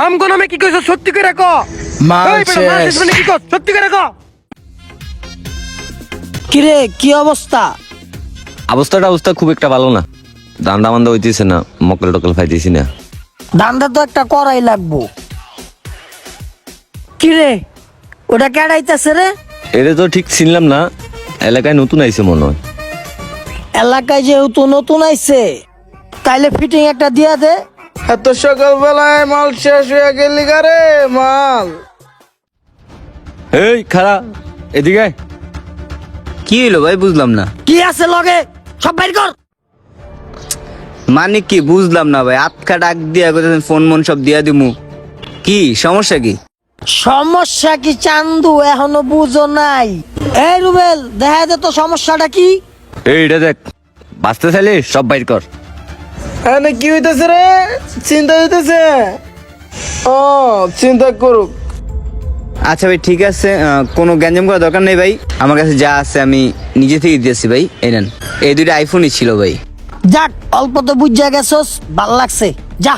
আমগো নামে কি কইছ সত্যি করে কো। মাল শেষ। মানে কি কো সত্যি করে কো। কিরে কি অবস্থা? অবস্থা খুব একটা ভালো না। দান্দা মান্দা হইতেছে না, মকল টকল খাইতেছি না। ধান্দা তো একটা করাই লাগবো। কিরে ওটা কেডাইতেছে রে? এটা তো ঠিক চিনলাম না, এলাকায় নতুন আইছে মনে হয়। এলাকায় যেহেতু নতুন আইছে তাইলে ফিটিং একটা দিয়া দে। এত সকালবেলায় মাল শেষ হয়ে গেলি গারে মাল। এই খারা এদিকে আয়। কি হইলো ভাই বুঝলাম না। কি আছে লগে সব বাইর কর। মানে কি বুঝলাম না ভাই, আটকা ডাক দিয়া কইতেছেন ফোন মন সব দিয়া দিমু। কি সমস্যা কি? সমস্যা কি চান্দু এখনো বুঝো নাই? এই রুবেল দেখা দে তো সমস্যাটা কি। এইটা দেখ, বাঁচতে চাইলে সব বাইর কর। এনে কি হইতেছে রে? চিন্তা হইতেছে। ও চিন্তা করুক। আচ্ছা ভাই ঠিক আছে, কোনো গ্যাঞ্জাম করার দরকার নেই ভাই। আমার কাছে যা আছে আমি নিজে থেকে দিয়েছি ভাই। এই নেন, এই দুইটা আইফোনই ছিল ভাই। যাক অল্প তো বুঝা গেছস, ভাল লাগছে। যা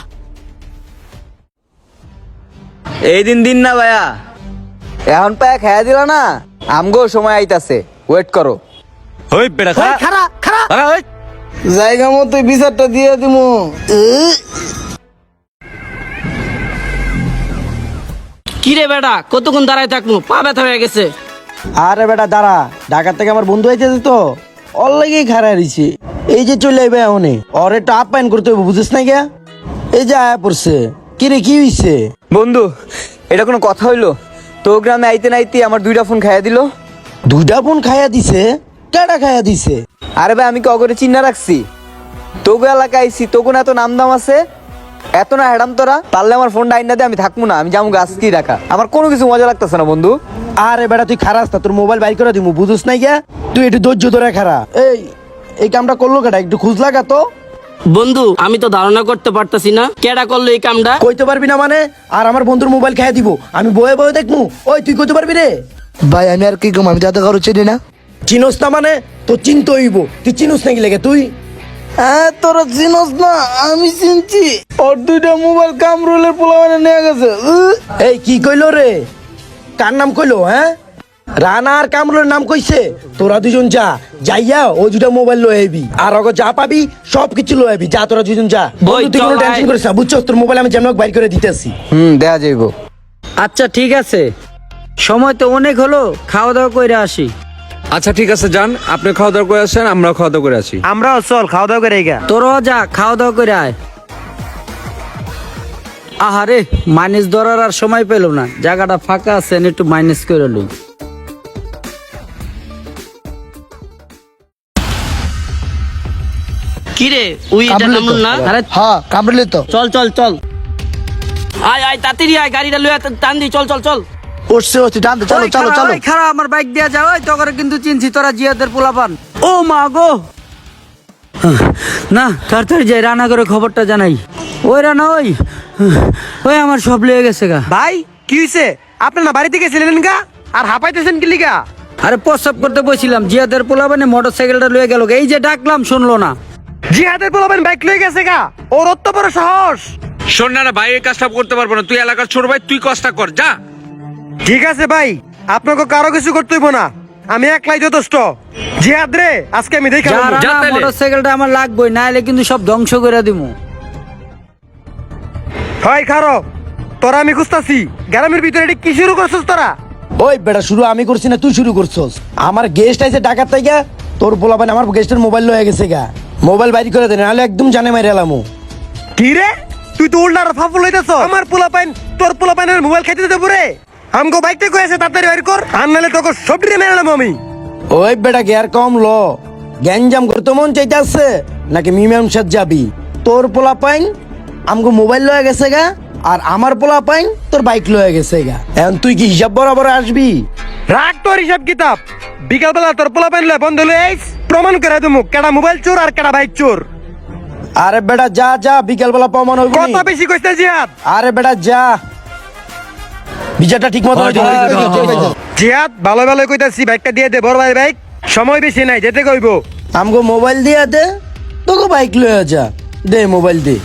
এই দিন না ভাইয়া, এখন পায়া খেয়া দিল না, আমগো সময় আইতাছে, ওয়েট করো। ওই বেটা খারা খারা খারা। খারা ওই। জায়গা মতো বিচারটা দিয়ে দিমু। কিরে বেটা কতক্ষণ দাঁড়ায় থাকবো, পা ব্যথা হয়ে গেছে। আরে বেটা দাঁড়া, ঢাকা থেকে আমার বন্ধু আইতেছে তো, ওর লাগেই খারাপ রইছে। এই যে চলে আইবে এখনই, ওর একটু আপ্যায়ন করতে হবে, বুঝিস না গিয়া? এই যে আয়া পড়ছে। কিরে কি হইছে? বন্ধু এটা কোনো কথা হইলো? তো গ্রামে আইতে নাইতে আমার দুইটা ফোন খাইয়া দিল। দুইটা ফোন খাইয়া দিছে? কেডা খাইয়া দিছে? আরে ভাই আমি কি অগরে চিন্না রাখছি? তোগো এলাকায় আইছি, তোগো না এত নাম দাম আছে, এত না হ্যাডাম তোরা। পারলে আমার ফোনটা আইনা দে, আমি থাকবো না, আমি যাবো আজকে ঢাকা। আমার কোনো কিছু মজা লাগতেছে না বন্ধু। আরে বেটা তুই খারাপ না, তোর মোবাইল বাইর করে দিমু, বুঝিস না গিয়া? তুই একটু ধৈর্য ধরে খারা। এই কামটা করলো কেডা? একটু খোঁজ লাগা তো। বন্ধু আমি তো ধারণা করতে পারতাছি না কেডা করলো এই কামটা। কইতে পারবি না মানে? আর আমার বন্ধুর মোবাইল খাইয়া দিব, আমি বয়ে বয়ে দেখমু। ওই তুই কইতে পারবি রে? ভাই আমি আর কি কম, আমি যাতে কারো চিনি না। চিনোস না মানে? তো চিনতে হইব। তুই চিনোস নাকি লেগে তুই? হ্যাঁ তোরা চিনোস না, আমি চিনছি। ওর দুইটা মোবাইল কামরুলের পোলাপানে নিয়ে গেছে। এই কি কইলো রে? কার নাম কইলো? হ্যাঁ রানা আর কামরুলের নাম কইছে। তোরা দুজন যা, যাইয়া ওই দুটা মোবাইল লয়ে আইবি, আর ওকে যা পাবি সবকিছু লয়ে আইবি। যা তোরা দুজন যা। বন্ধু তুই কোনো চল টেনশন আয়। করিস না, বুঝছস? তোর মোবাইল আমি যেমন হোক বাইর করে দিতেছি। দেয়া যাইব। আচ্ছা ঠিক আছে, সময় তো অনেক হলো, খাওয়া দাওয়া করে আসি। আচ্ছা ঠিক আছে যান, আপনি খাওয়া দাওয়া করে আসেন, আমরা খাওয়া দাওয়া করে আসি। আমরাও চল খাওয়া দাওয়া করে গা। তোরও যা খাওয়া দাওয়া করে আয়। আহারে মাইনাস ধরার আর সময় পেল না, জায়গাটা ফাঁকা আছে, একটু মাইনাস করে লই। কিরে উই এটা নামুন না? আরে হ্যাঁ কামরুলি তো। চল চল চল, আয় আয় তাড়াতাড়ি আয়, গাড়িটা লইয়া টান দি, চল চল চল। উঠছে টানতে, চলো ওই চলো খাড়া, চলো। ওই খাড়া, আমার বাইক দিয়া যাও। ওই তোকে কিন্তু চিনছি, তোরা জিয়াদের পোলাপান। ও মা গো, না তাড়াতাড়ি যাই, রানা করে খবরটা জানাই। ওই রানা, ওই আমার সব লেগে গেছে গা। ভাই কি হইছে? আপনি না বাড়িতে গেছিলেন গা, আর হাঁপাইতেছেন কি লিগা? আরে প্রস্রাব করতে বসছিলাম, জিয়াদের পোলাপানে মোটর সাইকেলটা লয়ে গেল। এই যে ডাকলাম শুনলো না। জিহাদের পোলাবেন বাইক লয়ে গেছে গা, ওর অত বড় সাহস। শোন না ভাই, এই কাজটা করতে পারবো না। তুই এলাকার ছোট ভাই, তুই কাজটা কর, যা। ঠিক আছে ভাই, আপনাকে কারো কিছু করতে হইব না, আমি একলাই যথেষ্ট। জিহাদ রে আজকে আমি দেখা যা তাইলে। মোটর সাইকেলটা আমার লাগবেই, নাইলে কিন্তু সব ধ্বংস করে দিমু। হয় খারো, তোরা আমি খুঁজতাছি। গ্রামের ভিতরে এটা কি শুরু করছিস তোরা? ওই বেটা শুরু আমি করছি না, তুই শুরু করছস। আমার গেস্ট আইছে ঢাকার থেকে, তোর পোলাপান আমার গেস্টের মোবাইল লয়ে গেছে গা। মোবাইল বাইর করে দে, নাহলে একদম জানে মাইরে এলামু। কি রে, তুই তো উল্টা ফাফুল হইতেছ। আমার পোলাপাইন তোর পোলাপাইনের মোবাইল খাইতে দিতে পুরে। আমগো বাইকটা কইছে তাড়াতাড়ি বাইর কর, আর নালে তোকে সব ডিরে মেরালাম আমি। ওই বেটা গিয়ার কম ল, গ্যাঞ্জাম করতে মন চাইতেছে নাকি মিমাম সাথ যাবি? তোর পোলাপাইন আমগো মোবাইল লয়ে গেছে গা, আর আমার পোলাপাইন তোর বাইক লয়ে গেছে গা। এখন তুই কি হিসাব বরাবর আসবি? রাখ তোর হিসাব কিতাব। বিকাল বেলা তোর পোলাপাইন লয় বন্ধ লয়ে আইস, প্রমাণ করে দেবো কেডা মোবাইল চোর আর কেডা বাইক চোর। আরে বেটা যা যা, বিকাল বেলা প্রমাণ হইব। কত বেশি কইতে জিহাদ? আরে বেটা যা, বিচারটা ঠিক মতো হইতে হবে। জিহাদ ভালো ভালো কইতাছি, বাইকটা দিয়ে দে, বড় ভাই বাইক। সময় বেশি নাই, যেতে কইবো। আমগো মোবাইল দিয়া দে, তোকে বাইক লয়ে যা। দে মোবাইল দে।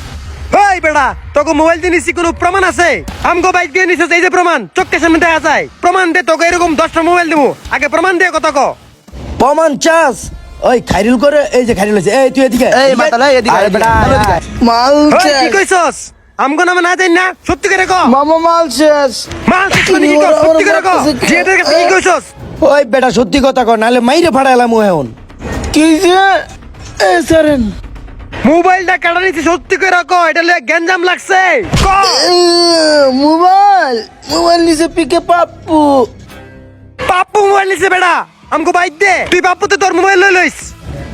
ওই এই বেটা তোকে মোবাইল দিয়ে নিছি কোনো প্রমাণ আছে? আমগো বাইক দিয়ে নিছিস, এই যে প্রমাণ চোখের সামনে দেখা যায়। প্রমাণ দে, তোকে এরকম 10টা মোবাইল দেবো, আগে প্রমাণ দে কত ক। প্রমাণ চাস? ওই খাইরুল করে, এই যে খাইরুল আছে, এই তুই এদিকে। এই মাতালা এদিকে আয় বেটা, আয়, আয়। মাল ওই, কি শেষ। কইছস? আমগো নামে না জানি না, সত্যি করে ক। মামা মাল শেষ। মাল শেষ করে কি কর, সত্যি করে ক। জিয়াদের কাছে কি কইছস? ওই বেটা সত্যি কথা কর, নাহলে মাইরে ফাড়াইলাম এখন। কি যে এ সারেন মোবাইলটা কাটা নিছি, সত্যি করে ক। এটা লয়ে গ্যাঞ্জাম লাগছে ক। মোবাইল মোবাইল নিচে পিকে পাপ্পু। পাপ্পু মোবাইল নিছে বেটা, আমগো বাইক দে। তুই পাপ্পুতে তোর মোবাইল লই লইস।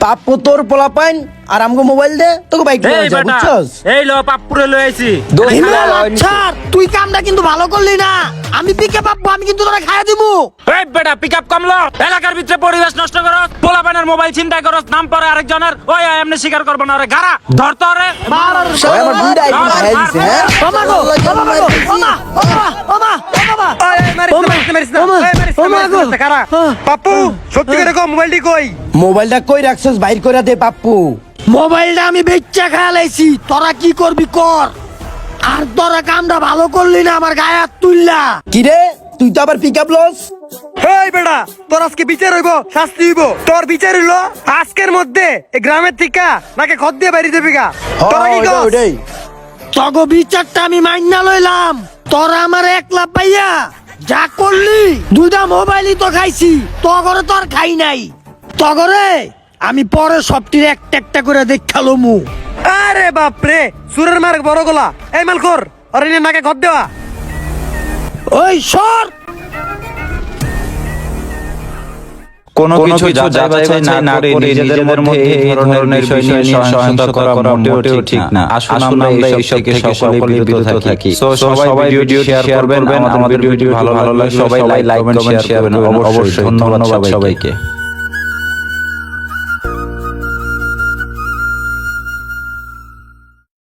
পাপ্পু তোর পোলা পাইন আর আমগো মোবাইল দে, তোকে বাইক লয়ে যা, বুঝছস? এই লো পাপ্পুরে লই আইছি। হিমেল ছাড়, তুই কামটা কিন্তু ভালো করলি না। আমি পিকে পাবো, আমি কিন্তু তোরা খাইয়া দিবো। এই বেটা পিকআপ কমলো, এলাকার ভিতরে পরিবেশ নষ্ট করস, পোলাপানের মোবাইল ছিনতাই করস, নাম পরে আরেকজনের। ওই এমনি স্বীকার করব না রে, গারা ধর তো রে। ওই আমার দুইটা আইফোন খাইয়া দিছে, হ্যাঁ? ওমা গো, ওমা গো, ওমা, ওমা, ওমা, ওমা। এই মারিস না, মারিস না, মারিস না, মারিস না, কারা? পাপ্পু সত্যি করে ক, মোবাইলটি কই? মোবাইলটা কই রাখছস, বাইর করে দে পাপ্পু। মোবাইলটা আমি বেচ্চা খেয়ালাইছি, তোরা কি করবি কর। আর তোরা কামটা ভালো করলি না, আমার গায়ে হাত তুললা। কি রে, তুই তো আবার পিকআপ লস? এই বেটা, তোর আজকে বিচার হইব, শাস্তি হইব। তোর বিচার হইলো আজকের মধ্যে এই গ্রামের থেকে নাকি খদ দিয়ে বাইরে দেবি গা। তোরা কি কস? ওইটাই। তগো বিচারটা আমি মাইনা লইলাম। তোরা আমার একলা পাইয়া যা করলি, দুইটা মোবাইলই তো খাইছি, তগরে তোর খাই নাই। তগরে আমি পরে সবটির একটা একটা করে দেখালো মু। আরে বাপরে, সুরের মার বড় গলা। এই মালখোর, আর এনে নাকে খদ দেওয়া। ওই সর। কোনো কিছু যাচাই বাছাই না করে নিজেদের মধ্যে এই ধরনের বিষয় নিয়ে সহিংসতা করা মোটেও ঠিক না। আসুন আমরা এইসব থেকে সকলেই বিরত থাকি। সো সবাই ভিডিও শেয়ার করবেন, আমাদের ভিডিওটি ভালো লাগলে সবাই লাইক কমেন্ট শেয়ার করবেন অবশ্যই। ধন্যবাদ সবাইকে।